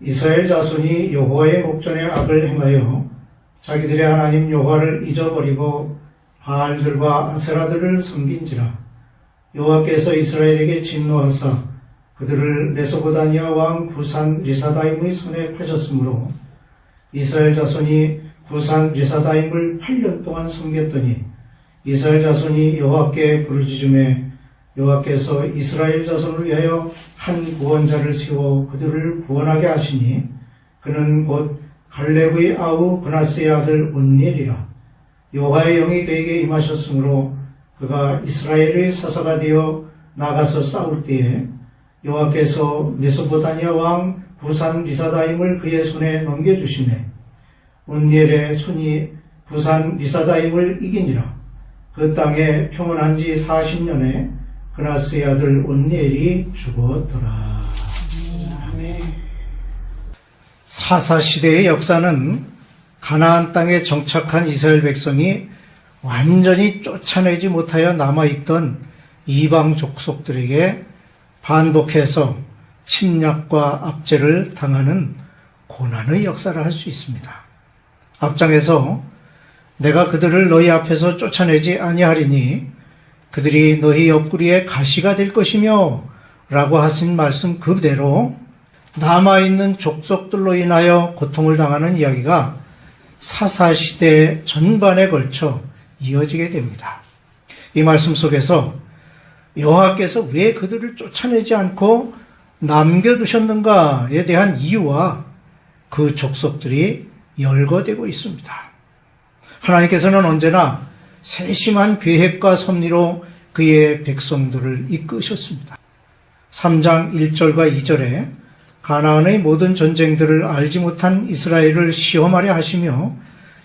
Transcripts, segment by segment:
이스라엘 자손이 여호와의 목전에 악을 행하여 자기들의 하나님 여호와를 잊어버리고 바알들과 아세라들을 섬긴지라. 여호와께서 이스라엘에게 진노하사 그들을 메소포다미아 왕 구산 리사다임의 손에 파셨으므로 이스라엘 자손이 구산 리사다임을 8년 동안 섬겼더니 이스라엘 자손이 여호와께 부르짖음에 여호와께서 이스라엘 자손을 위하여 한 구원자를 세워 그들을 구원하게 하시니 그는 곧 갈렙의 아우 브나스의 아들 온니엘이라. 여호와의 영이 그에게 임하셨으므로 그가 이스라엘의 사사가 되어 나가서 싸울 때에 여호와께서 메소포다미아 왕 구산 리사다임을 그의 손에 넘겨주시매 온니엘의 손이 구산 리사다임을 이기니라. 그 땅에 평온한 지 40년에 브나스의 아들 온니엘이 죽었더라. 사사시대의 역사는 가나안 땅에 정착한 이스라엘 백성이 완전히 쫓아내지 못하여 남아있던 이방 족속들에게 반복해서 침략과 압제를 당하는 고난의 역사를 할 수 있습니다. 앞장에서 내가 그들을 너희 앞에서 쫓아내지 아니하리니 그들이 너희 옆구리에 가시가 될 것이며 라고 하신 말씀 그대로 남아있는 족속들로 인하여 고통을 당하는 이야기가 사사시대 전반에 걸쳐 이어지게 됩니다. 이 말씀 속에서 여호와께서 왜 그들을 쫓아내지 않고 남겨두셨는가에 대한 이유와 그 족속들이 열거되고 있습니다. 하나님께서는 언제나 세심한 계획과 섭리로 그의 백성들을 이끄셨습니다. 3장 1절과 2절에 가나안의 모든 전쟁들을 알지 못한 이스라엘을 시험하려 하시며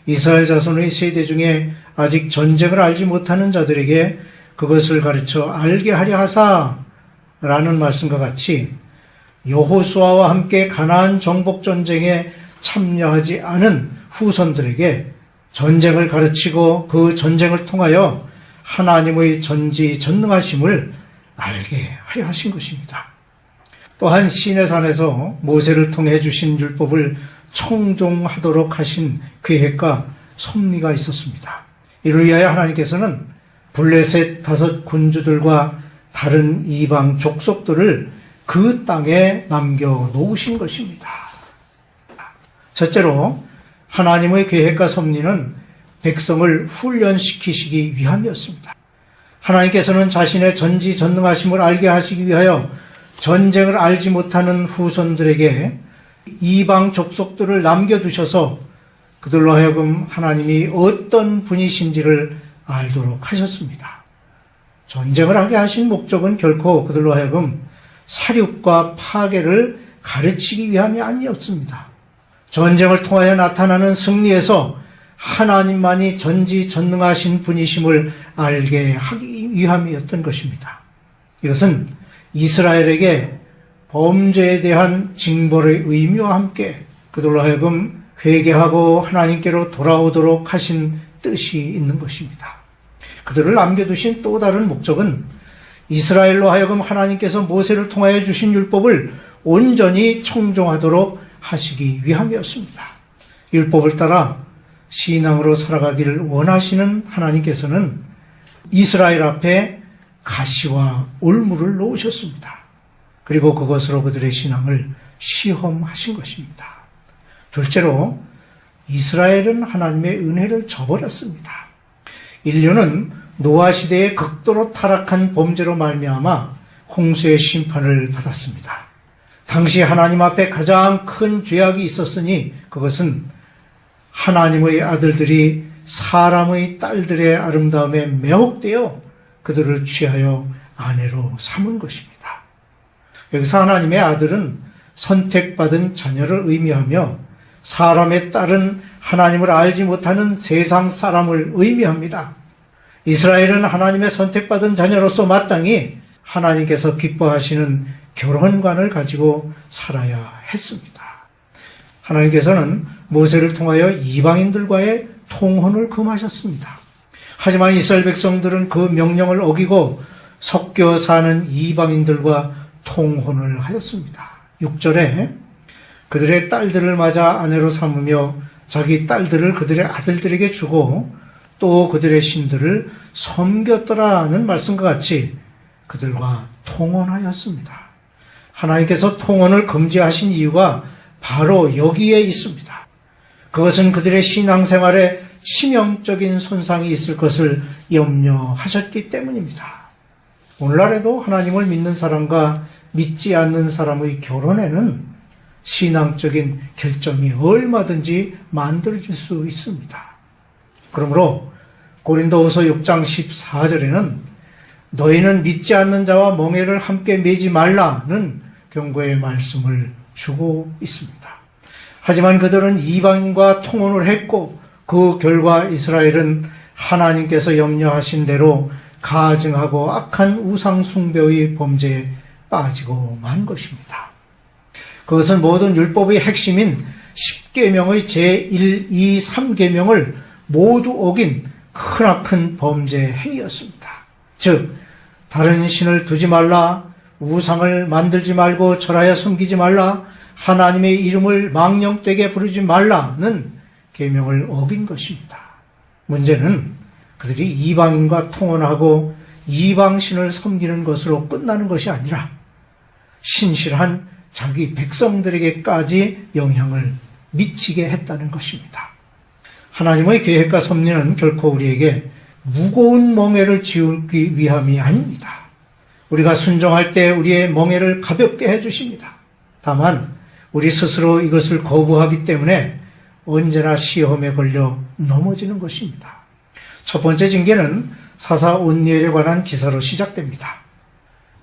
이스라엘 자손의 세대 중에 아직 전쟁을 알지 못하는 자들에게 그것을 가르쳐 알게 하려 하사라는 말씀과 같이 여호수아와 함께 가나안 정복 전쟁에 참여하지 않은 후손들에게 전쟁을 가르치고 그 전쟁을 통하여 하나님의 전지전능하심을 알게 하려 하신 것입니다. 또한 시내산에서 모세를 통해 주신 율법을 청종하도록 하신 계획과 섭리가 있었습니다. 이를 위하여 하나님께서는 블레셋 5 군주들과 다른 이방 족속들을 그 땅에 남겨놓으신 것입니다. 첫째로 하나님의 계획과 섭리는 백성을 훈련시키시기 위함이었습니다. 하나님께서는 자신의 전지전능하심을 알게 하시기 위하여 전쟁을 알지 못하는 후손들에게 이방 족속들을 남겨두셔서 그들로 하여금 하나님이 어떤 분이신지를 알도록 하셨습니다. 전쟁을 하게 하신 목적은 결코 그들로 하여금 살육과 파괴를 가르치기 위함이 아니었습니다. 전쟁을 통하여 나타나는 승리에서 하나님만이 전지전능하신 분이심을 알게 하기 위함이었던 것입니다. 이것은 이스라엘에게 범죄에 대한 징벌의 의미와 함께 그들로 하여금 회개하고 하나님께로 돌아오도록 하신 뜻이 있는 것입니다. 그들을 남겨두신 또 다른 목적은 이스라엘로 하여금 하나님께서 모세를 통하여 주신 율법을 온전히 청종하도록 하시기 위함이었습니다. 율법을 따라 신앙으로 살아가기를 원하시는 하나님께서는 이스라엘 앞에 가시와 올무를 놓으셨습니다. 그리고 그것으로 그들의 신앙을 시험하신 것입니다. 둘째로 이스라엘은 하나님의 은혜를 저버렸습니다. 인류는 노아 시대에 극도로 타락한 범죄로 말미암아 홍수의 심판을 받았습니다. 당시 하나님 앞에 가장 큰 죄악이 있었으니 그것은 하나님의 아들들이 사람의 딸들의 아름다움에 매혹되어 그들을 취하여 아내로 삼은 것입니다. 여기서 하나님의 아들은 선택받은 자녀를 의미하며 사람의 딸은 하나님을 알지 못하는 세상 사람을 의미합니다. 이스라엘은 하나님의 선택받은 자녀로서 마땅히 하나님께서 기뻐하시는 결혼관을 가지고 살아야 했습니다. 하나님께서는 모세를 통하여 이방인들과의 통혼을 금하셨습니다. 하지만 이스라엘 백성들은 그 명령을 어기고 섞여 사는 이방인들과 통혼을 하였습니다. 6절에 그들의 딸들을 맞아 아내로 삼으며 자기 딸들을 그들의 아들들에게 주고 또 그들의 신들을 섬겼더라는 말씀과 같이 그들과 통혼하였습니다. 하나님께서 통혼을 금지하신 이유가 바로 여기에 있습니다. 그것은 그들의 신앙생활에 치명적인 손상이 있을 것을 염려하셨기 때문입니다. 오늘날에도 하나님을 믿는 사람과 믿지 않는 사람의 결혼에는 신앙적인 결점이 얼마든지 만들어질 수 있습니다. 그러므로 고린도후서 6장 14절에는 너희는 믿지 않는 자와 멍에를 함께 매지 말라는 경고의 말씀을 주고 있습니다. 하지만 그들은 이방인과 통혼을 했고 그 결과 이스라엘은 하나님께서 염려하신 대로 가증하고 악한 우상 숭배의 범죄에 빠지고 만 것입니다. 그것은 모든 율법의 핵심인 10계명의 제1, 2, 3계명을 모두 어긴 크나큰 범죄 행위였습니다. 즉 다른 신을 두지 말라, 우상을 만들지 말고 절하여 섬기지 말라, 하나님의 이름을 망령되게 부르지 말라는 계명을 어긴 것입니다. 문제는 그들이 이방인과 통혼하고 이방신을 섬기는 것으로 끝나는 것이 아니라 신실한 자기 백성들에게까지 영향을 미치게 했다는 것입니다. 하나님의 계획과 섭리는 결코 우리에게 무거운 멍에를 지우기 위함이 아닙니다. 우리가 순종할 때 우리의 멍에를 가볍게 해주십니다. 다만 우리 스스로 이것을 거부하기 때문에 언제나 시험에 걸려 넘어지는 것입니다. 첫 번째 징계는 사사 온니엘에 관한 기사로 시작됩니다.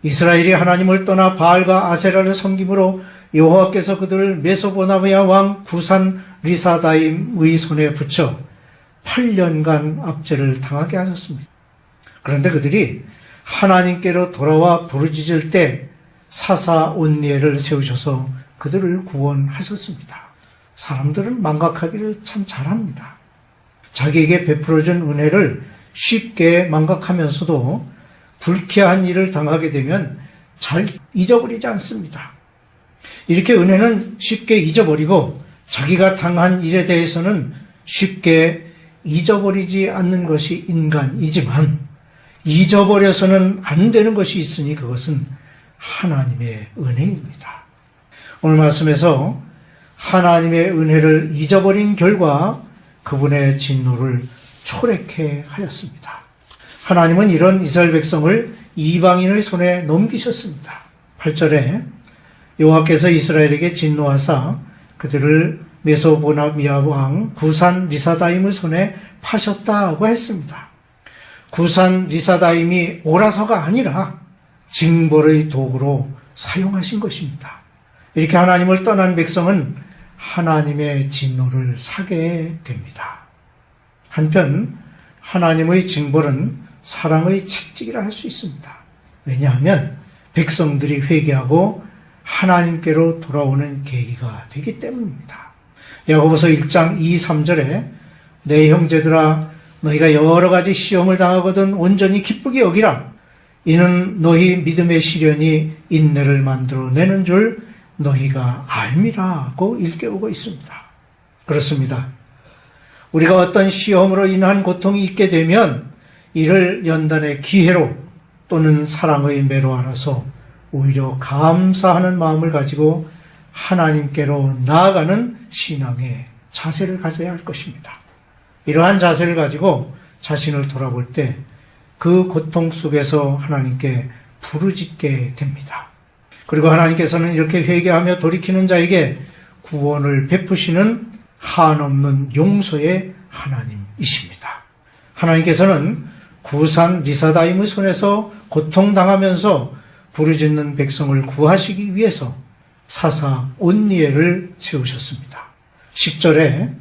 이스라엘이 하나님을 떠나 바알과 아세라를 섬김으로 여호와께서 그들을 메소포타미아 왕 구산 리사다임의 손에 붙여 8년간 압제를 당하게 하셨습니다. 그런데 그들이 하나님께로 돌아와 부르짖을 때 사사 온니엘을 세우셔서 그들을 구원하셨습니다. 사람들은 망각하기를 참 잘합니다. 자기에게 베풀어준 은혜를 쉽게 망각하면서도 불쾌한 일을 당하게 되면 잘 잊어버리지 않습니다. 이렇게 은혜는 쉽게 잊어버리고 자기가 당한 일에 대해서는 쉽게 잊어버리지 않는 것이 인간이지만 잊어버려서는 안 되는 것이 있으니 그것은 하나님의 은혜입니다. 오늘 말씀에서 하나님의 은혜를 잊어버린 결과 그분의 진노를 초래케 하였습니다. 하나님은 이런 이스라엘 백성을 이방인의 손에 넘기셨습니다. 8절에 여호와께서 이스라엘에게 진노하사 그들을 메소포타미아 왕 구산 리사다임의 손에 파셨다고 했습니다. 구산 리사다임이 옳아서가 아니라 징벌의 도구로 사용하신 것입니다. 이렇게 하나님을 떠난 백성은 하나님의 진노를 사게 됩니다. 한편 하나님의 징벌은 사랑의 채찍이라 할 수 있습니다. 왜냐하면 백성들이 회개하고 하나님께로 돌아오는 계기가 되기 때문입니다. 야고보서 1장 2, 3절에 내 형제들아 너희가 여러 가지 시험을 당하거든 온전히 기쁘게 여기라. 이는 너희 믿음의 시련이 인내를 만들어내는 줄 너희가 알미라고 일깨우고 있습니다. 그렇습니다. 우리가 어떤 시험으로 인한 고통이 있게 되면 이를 연단의 기회로 또는 사랑의 매로 알아서 오히려 감사하는 마음을 가지고 하나님께로 나아가는 신앙의 자세를 가져야 할 것입니다. 이러한 자세를 가지고 자신을 돌아볼 때 그 고통 속에서 하나님께 부르짖게 됩니다. 그리고 하나님께서는 이렇게 회개하며 돌이키는 자에게 구원을 베푸시는 한없는 용서의 하나님이십니다. 하나님께서는 구산 리사다임의 손에서 고통당하면서 부르짖는 백성을 구하시기 위해서 사사 온니엘을 세우셨습니다. 10절에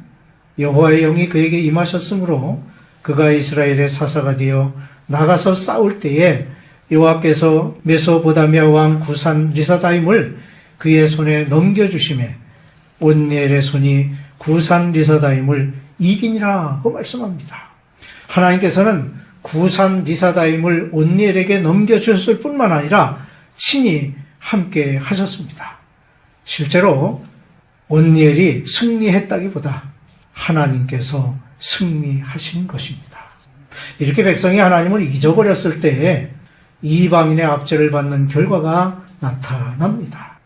여호와의 영이 그에게 임하셨으므로 그가 이스라엘의 사사가 되어 나가서 싸울 때에 여호와께서 메소포타미아 왕 구산 리사다임을 그의 손에 넘겨주심에 온니엘의 손이 구산 리사다임을 이기니라고 말씀합니다. 하나님께서는 구산 리사다임을 온니엘에게 넘겨주셨을 뿐만 아니라 친히 함께 하셨습니다. 실제로 온니엘이 승리했다기보다 하나님께서 승리하신 것입니다. 이렇게 백성이 하나님을 잊어버렸을 때에 이방인의 압제를 받는 결과가 나타납니다.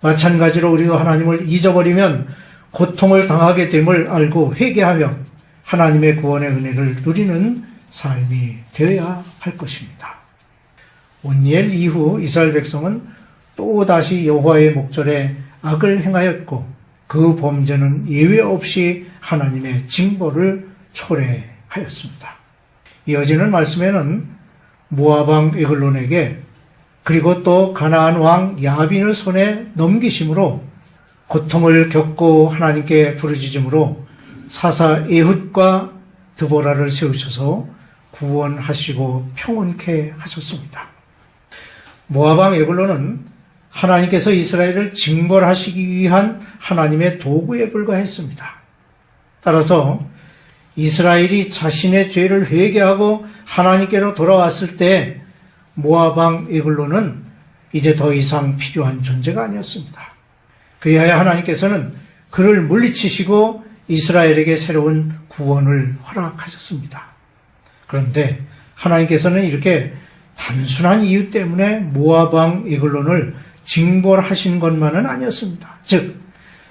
마찬가지로 우리도 하나님을 잊어버리면 고통을 당하게 됨을 알고 회개하며 하나님의 구원의 은혜를 누리는 삶이 되어야 할 것입니다. 온니엘 이후 이스라엘 백성은 또다시 여호와의 목전에 악을 행하였고 그 범죄는 예외 없이 하나님의 징벌을 초래하였습니다. 이어지는 말씀에는 모압 왕 에글론에게 그리고 또 가나안 왕 야빈을 손에 넘기심으로 고통을 겪고 하나님께 부르짖음으로 사사 에훗과 드보라를 세우셔서 구원하시고 평온케 하셨습니다. 모압 왕 에글론은 하나님께서 이스라엘을 징벌하시기 위한 하나님의 도구에 불과했습니다. 따라서 이스라엘이 자신의 죄를 회개하고 하나님께로 돌아왔을 때 모압 왕 에글론은 이제 더 이상 필요한 존재가 아니었습니다. 그리하여 하나님께서는 그를 물리치시고 이스라엘에게 새로운 구원을 허락하셨습니다. 그런데 하나님께서는 이렇게 단순한 이유 때문에 모압 왕 에글론을 징벌하신 것만은 아니었습니다. 즉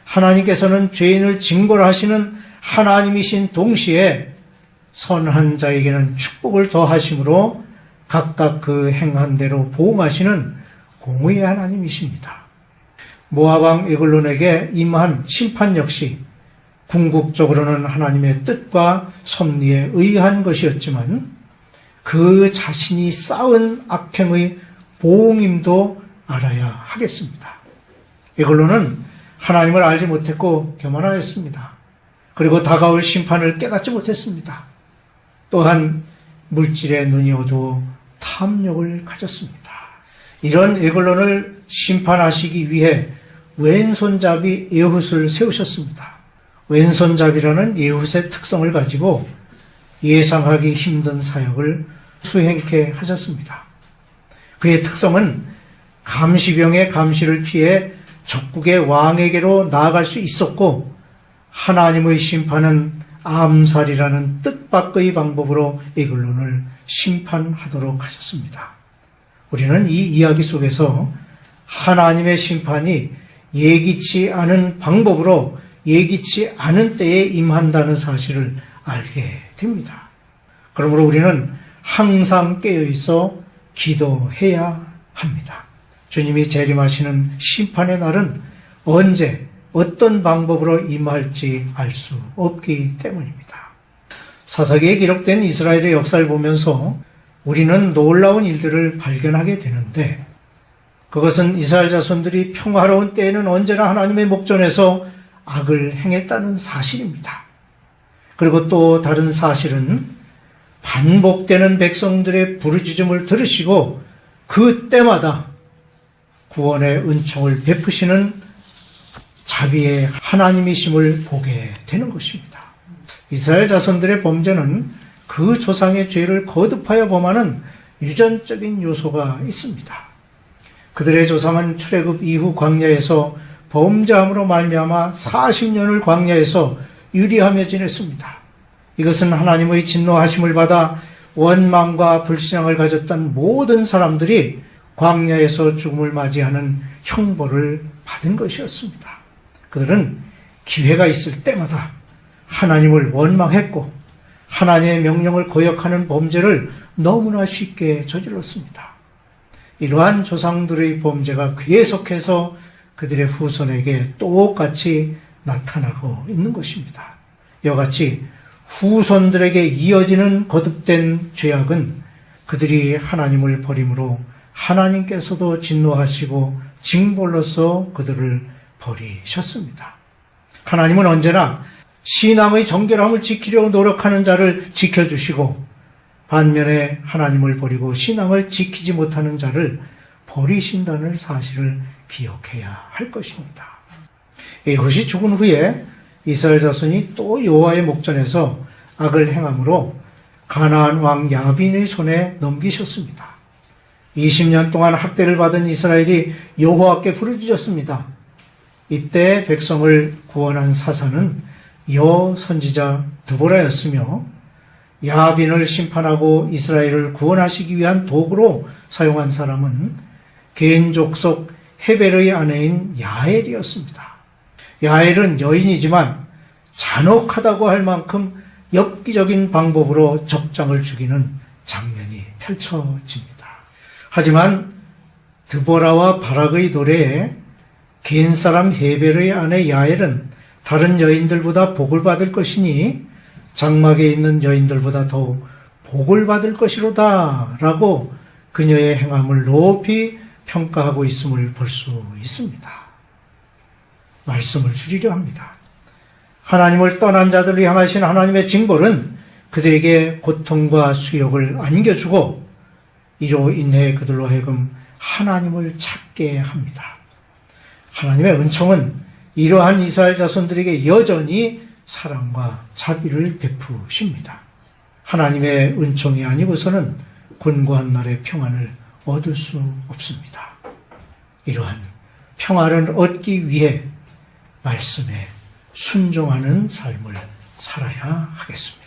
하나님께서는 죄인을 징벌하시는 하나님이신 동시에 선한 자에게는 축복을 더하심으로 각각 그 행한 대로 보응하시는 공의의 하나님이십니다. 모압 왕 에글론에게 임한 심판 역시 궁극적으로는 하나님의 뜻과 섭리에 의한 것이었지만 그 자신이 쌓은 악행의 보응임도 알아야 하겠습니다. 에글론은 하나님을 알지 못했고 교만하였습니다. 그리고 다가올 심판을 깨닫지 못했습니다. 또한 물질에 눈이 어두워 탐욕을 가졌습니다. 이런 에글론을 심판하시기 위해 왼손잡이 에훗을 세우셨습니다. 왼손잡이라는 에훗의 특성을 가지고 예상하기 힘든 사역을 수행케 하셨습니다. 그의 특성은 감시병의 감시를 피해 적국의 왕에게로 나아갈 수 있었고 하나님의 심판은 암살이라는 뜻밖의 방법으로 에글론을 심판하도록 하셨습니다. 우리는 이 이야기 속에서 하나님의 심판이 예기치 않은 방법으로 예기치 않은 때에 임한다는 사실을 알게 됩니다. 그러므로 우리는 항상 깨어있어 기도해야 합니다. 주님이 재림하시는 심판의 날은 언제 어떤 방법으로 임할지 알 수 없기 때문입니다. 사사기에 기록된 이스라엘의 역사를 보면서 우리는 놀라운 일들을 발견하게 되는데 그것은 이스라엘 자손들이 평화로운 때에는 언제나 하나님의 목전에서 악을 행했다는 사실입니다. 그리고 또 다른 사실은 반복되는 백성들의 부르짖음을 들으시고 그때마다 구원의 은총을 베푸시는 자비의 하나님이심을 보게 되는 것입니다. 이스라엘 자손들의 범죄는 그 조상의 죄를 거듭하여 범하는 유전적인 요소가 있습니다. 그들의 조상은 출애굽 이후 광야에서 범죄함으로 말미암아 40년을 광야에서 유리하며 지냈습니다. 이것은 하나님의 진노하심을 받아 원망과 불신앙을 가졌던 모든 사람들이 광야에서 죽음을 맞이하는 형벌을 받은 것이었습니다. 그들은 기회가 있을 때마다 하나님을 원망했고 하나님의 명령을 거역하는 범죄를 너무나 쉽게 저질렀습니다. 이러한 조상들의 범죄가 계속해서 그들의 후손에게 똑같이 나타나고 있는 것입니다. 이와 같이 후손들에게 이어지는 거듭된 죄악은 그들이 하나님을 버림으로 하나님께서도 진노하시고 징벌로서 그들을 버리셨습니다. 하나님은 언제나 신앙의 정결함을 지키려고 노력하는 자를 지켜주시고 반면에 하나님을 버리고 신앙을 지키지 못하는 자를 버리신다는 사실을 기억해야 할 것입니다. 에훗이 죽은 후에 이스라엘 자손이 또 여호와의 목전에서 악을 행함으로 가나안 왕 야빈의 손에 넘기셨습니다. 20년 동안 학대를 받은 이스라엘이 여호와께 부르짖었습니다. 이때 백성을 구원한 사사는 여선지자 드보라였으며 야빈을 심판하고 이스라엘을 구원하시기 위한 도구로 사용한 사람은 겐 족속 헤벨의 아내인 야엘이었습니다. 야엘은 여인이지만 잔혹하다고 할 만큼 엽기적인 방법으로 적장을 죽이는 장면이 펼쳐집니다. 하지만 드보라와 바락의 노래에 겐 사람 헤벨의 아내 야엘은 다른 여인들보다 복을 받을 것이니 장막에 있는 여인들보다 더욱 복을 받을 것이로다 라고 그녀의 행함을 높이 평가하고 있음을 볼 수 있습니다. 말씀을 줄이려 합니다. 하나님을 떠난 자들을 향하신 하나님의 징벌은 그들에게 고통과 수욕을 안겨주고 이로 인해 그들로 하여금 하나님을 찾게 합니다. 하나님의 은총은 이러한 이스라엘 자손들에게 여전히 사랑과 자비를 베푸십니다. 하나님의 은총이 아니고서는 곤고한 날의 평안을 얻을 수 없습니다. 이러한 평화를 얻기 위해 말씀에 순종하는 삶을 살아야 하겠습니다.